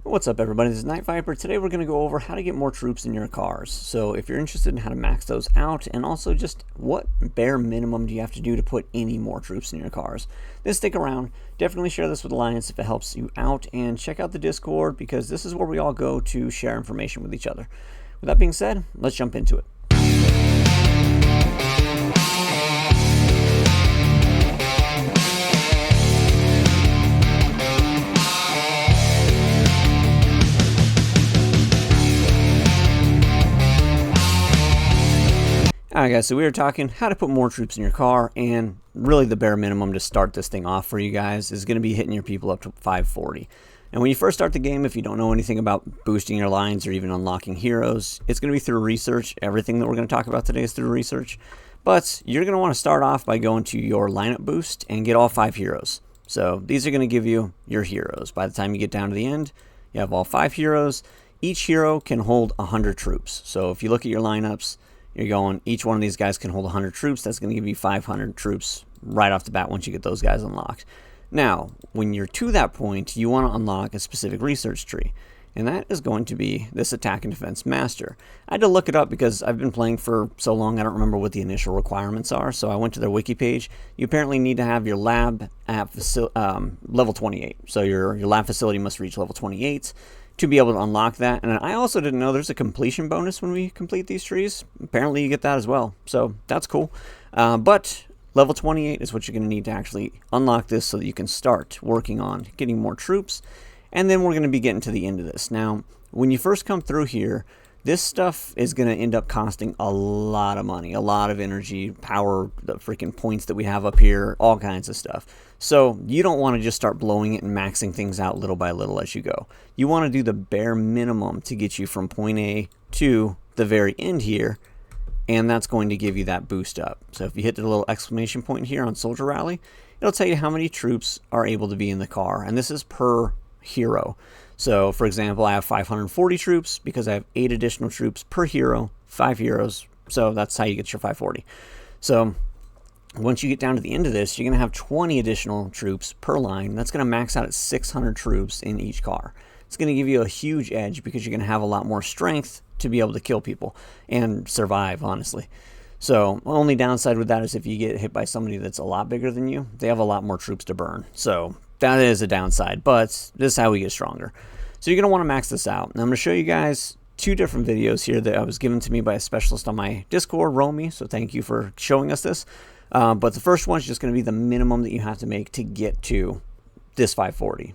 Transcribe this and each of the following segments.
What's up, everybody? This is Night Viper. Today we're going to go over how to get more troops in your cars. So if you're interested in how to max those out, and also just what bare minimum do you have to do to put any more troops in your cars, then stick around. Definitely share this with Alliance if it helps you out, and check out the Discord because this is where we all go to share information with each other. With that being said, let's jump into it. Alright guys, so we were talking how to put more troops in your car, and really the bare minimum to start this thing off for you guys is going to be hitting your people up to 540. And when you first start the game, if you don't know anything about boosting your lines or even unlocking heroes, it's going to be through research. Everything that we're going to talk about today is through research. But you're going to want to start off by going to your lineup boost and get all 5 heroes. So these are going to give you your heroes. By the time you get down to the end, you have all 5 heroes. Each hero can hold 100 troops. So if you look at your lineups, you're going, each one of these guys can hold 100 troops. That's going to give you 500 troops right off the bat once you get those guys unlocked. Now, when you're to that point, you want to unlock a specific research tree. And that is going to be this attack and defense master. I had to look it up because I've been playing for so long, I don't remember what the initial requirements are. So I went to their wiki page. You apparently need to have your lab at level 28. So your lab facility must reach level 28 to be able to unlock that. And I also didn't know there's a completion bonus when we complete these trees. Apparently you get that as well, so that's cool. But level 28 is what you're going to need to actually unlock this so that you can start working on getting more troops. And then we're going to be getting to the end of this. Now, when you first come through here, this stuff is going to end up costing a lot of money, a lot of energy, power, the freaking points that we have up here, all kinds of stuff. So you don't want to just start blowing it and maxing things out little by little as you go. You want to do the bare minimum to get you from point A to the very end here, and that's going to give you that boost up. So if you hit the little exclamation point here on Soldier Rally, it'll tell you how many troops are able to be in the car, and this is per hero. So for example, I have 540 troops because I have 8 additional troops per hero, 5 heroes, so that's how you get your 540. So once you get down to the end of this, you're going to have 20 additional troops per line. That's going to max out at 600 troops in each car. It's going to give you a huge edge because you're going to have a lot more strength to be able to kill people and survive, honestly. So only downside with that is if you get hit by somebody that's a lot bigger than you, they have a lot more troops to burn. So that is a downside, but this is how we get stronger. So you're going to want to max this out. And I'm going to show you guys 2 different videos here that was given to me by a specialist on my Discord, Romy, so thank you for showing us this. But the first one is just going to be the minimum that you have to make to get to this 540.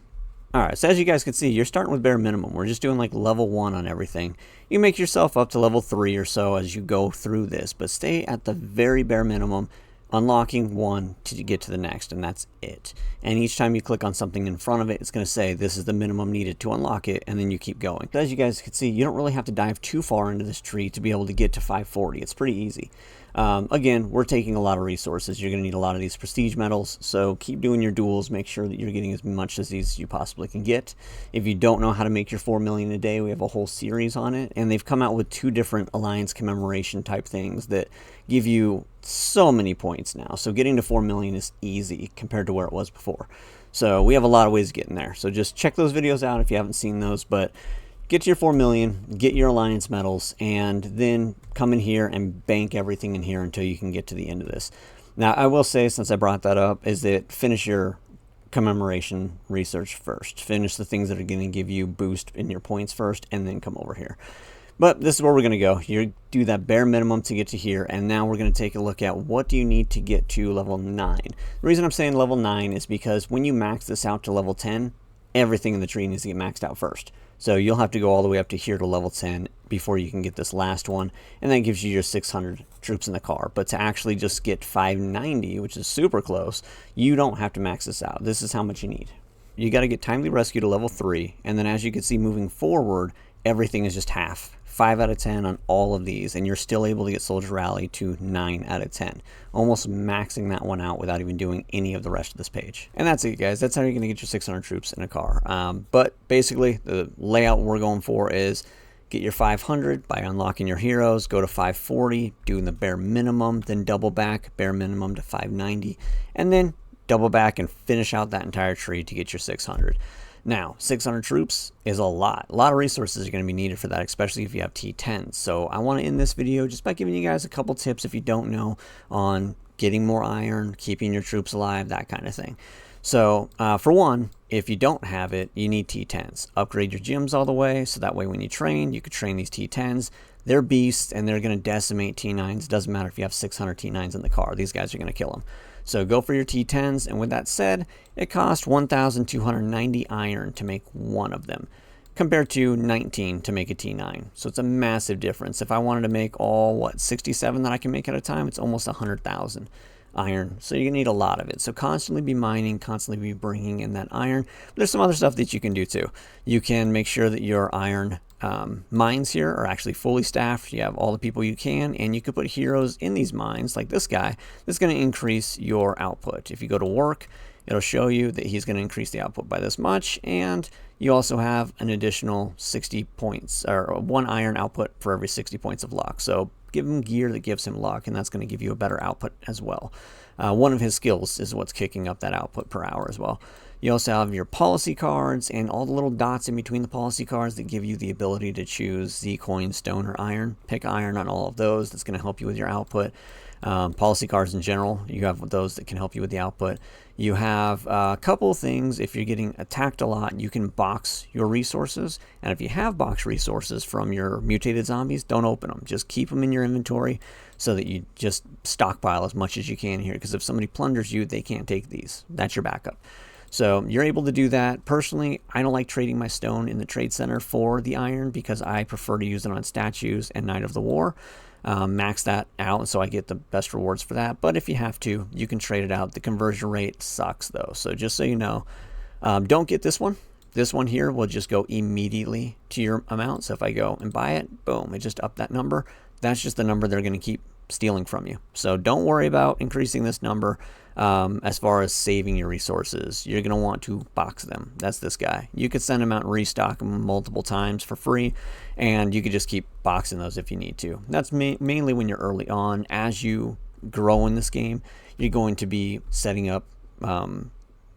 Alright, so as you guys can see, you're starting with bare minimum. We're just doing like level 1 on everything. You make yourself up to level 3 or so as you go through this, but stay at the very bare minimum, unlocking one to get to the next, and that's it. And each time you click on something in front of it, it's going to say this is the minimum needed to unlock it, and then you keep going. As you guys can see, you don't really have to dive too far into this tree to be able to get to 540. It's pretty easy. Again, we're taking a lot of resources. You're going to need a lot of these prestige medals, so keep doing your duels. Make sure that you're getting as much as these as you possibly can get. If you don't know how to make your 4 million a day, we have a whole series on it, and they've come out with 2 different Alliance commemoration type things that give you so many points now. So getting to 4 million is easy compared to where it was before. So we have a lot of ways of getting there. So just check those videos out if you haven't seen those, but get to your 4 million, get your Alliance medals, and then come in here and bank everything in here until you can get to the end of this. Now, I will say, since I brought that up, is that finish your commemoration research first. Finish the things that are going to give you boost in your points first, and then come over here. But this is where we're going to go. You do that bare minimum to get to here, and now we're going to take a look at what do you need to get to level 9. The reason I'm saying level 9 is because when you max this out to level 10, everything in the tree needs to get maxed out first. So you'll have to go all the way up to here to level 10 before you can get this last one, and that gives you your 600 troops in the car. But to actually just get 590, which is super close, you don't have to max this out. This is how much you need. You got to get Timely Rescue to level 3, and then as you can see moving forward, everything is just half. 5 out of 10 on all of these, and you're still able to get Soldier Rally to 9 out of 10. Almost maxing that one out without even doing any of the rest of this page. And that's it, guys. That's how you're going to get your 600 troops in a car. But basically, the layout we're going for is get your 500 by unlocking your heroes, go to 540, doing the bare minimum, then double back, bare minimum to 590, and then double back and finish out that entire tree to get your 600. Now, 600 troops is a lot. A lot of resources are going to be needed for that, especially if you have T10s. So I want to end this video just by giving you guys a couple tips if you don't know on getting more iron, keeping your troops alive, that kind of thing. So for one, if you don't have it, you need T10s. Upgrade your gyms all the way, so that way when you train, you could train these T10s. They're beasts, and they're going to decimate T9s. Doesn't matter if you have 600 T9s in the car. These guys are going to kill them. So go for your T10s, and with that said, it costs 1,290 iron to make one of them, compared to 19 to make a T9. So it's a massive difference. If I wanted to make all, 67 that I can make at a time, it's almost 100,000 iron. So you need a lot of it. So constantly be mining, constantly be bringing in that iron. But there's some other stuff that you can do too. You can make sure that your iron mines here are actually fully staffed. You have all the people you can, and you could put heroes in these mines like this guy. That's going to increase your output. If you go to work, it'll show you that he's going to increase the output by this much, and you also have an additional 60 points, or 1 iron output for every 60 points of luck. So give him gear that gives him luck, and that's going to give you a better output as well. One of his skills is what's kicking up that output per hour as well. You also have your policy cards and all the little dots in between the policy cards that give you the ability to choose Z coin, stone, or iron. Pick iron on all of those. That's going to help you with your output. Policy cards in general, you have those that can help you with the output. You have a couple of things. If you're getting attacked a lot, you can box your resources. And if you have box resources from your mutated zombies, don't open them. Just keep them in your inventory so that you just stockpile as much as you can here. Because if somebody plunders you, they can't take these. That's your backup. So you're able to do that. Personally, I don't like trading my stone in the trade center for the iron because I prefer to use it on statues and Night of the War. Max that out so I get the best rewards for that. But if you have to, you can trade it out. The conversion rate sucks though. So just so you know, don't get this one. This one here will just go immediately to your amount. So if I go and buy it, boom, it just upped that number. That's just the number they're going to keep stealing from you. So don't worry about increasing this number. As far as saving your resources, you're going to want to box them. That's this guy. You could send them out and restock them multiple times for free, and you could just keep boxing those if you need to. That's mainly when you're early on. As you grow in this game, you're going to be setting up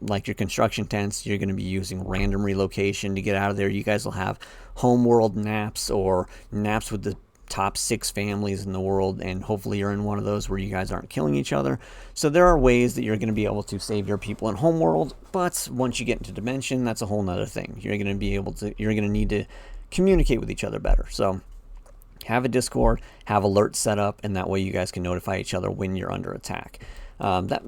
like your construction tents. You're going to be using random relocation to get out of there. You guys will have homeworld naps or naps with the top 6 families in the world, and hopefully you're in one of those where you guys aren't killing each other. So there are ways that you're going to be able to save your people in homeworld, but once you get into dimension, that's a whole nother thing. You're going to need to communicate with each other better. So have a Discord, have alerts set up, and that way you guys can notify each other when you're under attack.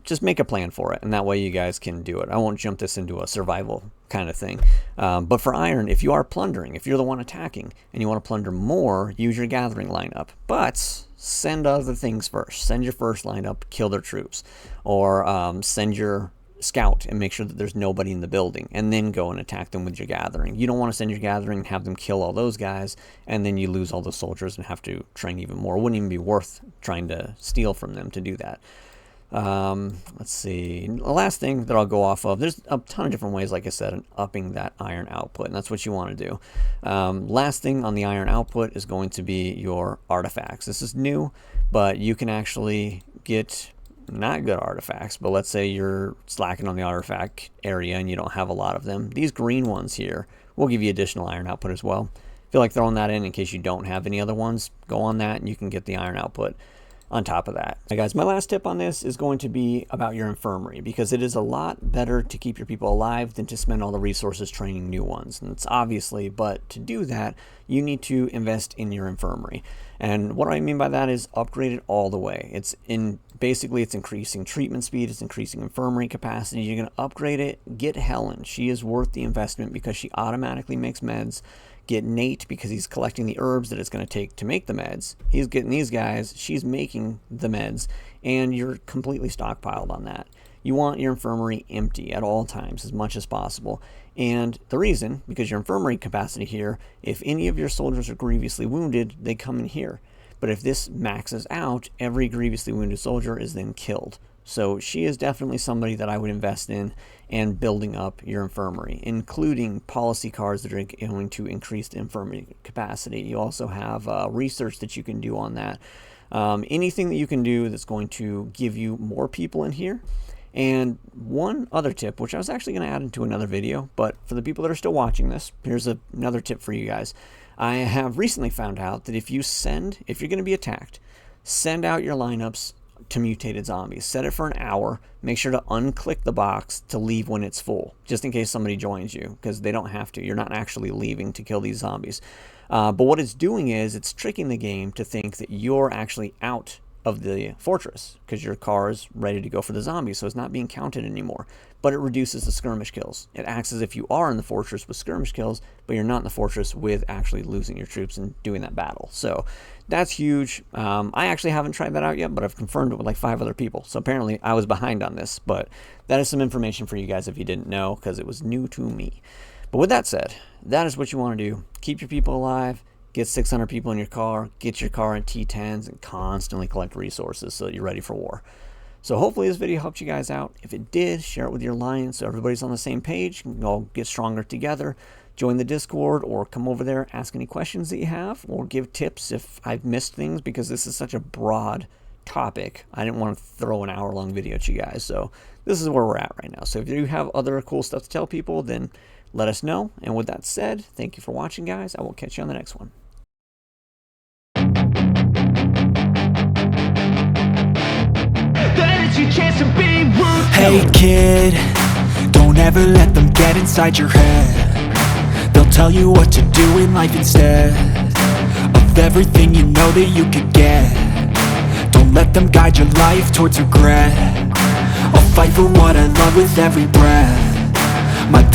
Just make a plan for it, and that way you guys can do it. I won't jump this into a survival kind of thing. But for iron, if you are plundering, if you're the one attacking and you want to plunder more, use your gathering lineup. But send other things first. Send your first lineup, kill their troops. Or send your scout and make sure that there's nobody in the building, and then go and attack them with your gathering. You don't want to send your gathering and have them kill all those guys, and then you lose all those soldiers and have to train even more. It wouldn't even be worth trying to steal from them to do that. Let's see, the last thing that I'll go off of, there's a ton of different ways, like I said, in upping that iron output, and that's what you want to do. Last thing on the iron output is going to be your artifacts. This is new, but you can actually get not good artifacts, but let's say you're slacking on the artifact area and you don't have a lot of them. These green ones here will give you additional iron output as well. Feel like throwing that in case you don't have any other ones. Go on that and you can get the iron output on top of that. Hey guys, my last tip on this is going to be about your infirmary, because it is a lot better to keep your people alive than to spend all the resources training new ones. And it's obviously, but to do that, you need to invest in your infirmary. And what I mean by that is upgrade it all the way. Basically it's increasing treatment speed, it's increasing infirmary capacity. You're gonna upgrade it. Get Helen. She is worth the investment because she automatically makes meds. Get Nate because he's collecting the herbs that it's going to take to make the meds. He's getting these guys, she's making the meds, and you're completely stockpiled on that. You want your infirmary empty at all times as much as possible. And the reason, because your infirmary capacity here, if any of your soldiers are grievously wounded, they come in here. But if this maxes out, every grievously wounded soldier is then killed. So she is definitely somebody that I would invest in and building up your infirmary, including policy cards that are going to increase the infirmary capacity. You also have research that you can do on that. Anything that you can do that's going to give you more people in here And one other tip, which I was actually going to add into another video, but for the people that are still watching this, here's another tip for you guys. I have recently found out that if you're going to be attacked, send out your lineups to mutated zombies. Set it for an hour. Make sure to unclick the box to leave when it's full, just in case somebody joins you, because they don't have to. You're not actually leaving to kill these zombies. But what it's doing is it's tricking the game to think that you're actually out of the fortress because your car is ready to go for the zombies, so it's not being counted anymore. But it reduces the skirmish kills. It acts as if you are in the fortress with skirmish kills, but you're not in the fortress with actually losing your troops and doing that battle. So that's huge. I actually haven't tried that out yet, but I've confirmed it with like 5 other people. So apparently I was behind on this, but that is some information for you guys if you didn't know, because it was new to me. But with that said, that is what you want to do. Keep your people alive. Get 600 people in your car, get your car in T10s, and constantly collect resources so that you're ready for war. So hopefully this video helped you guys out. If it did, share it with your alliance so everybody's on the same page. You can all get stronger together. Join the Discord or come over there, ask any questions that you have, or give tips if I've missed things, because this is such a broad topic. I didn't want to throw an hour-long video at you guys. So this is where we're at right now. So if you have other cool stuff to tell people, then let us know. And with that said, thank you for watching, guys. I will catch you on the next one. Hey kid, don't ever let them get inside your head. They'll tell you what to do in life instead of everything you know that you could get. Don't let them guide your life towards regret. I'll fight for what I love with every breath. My past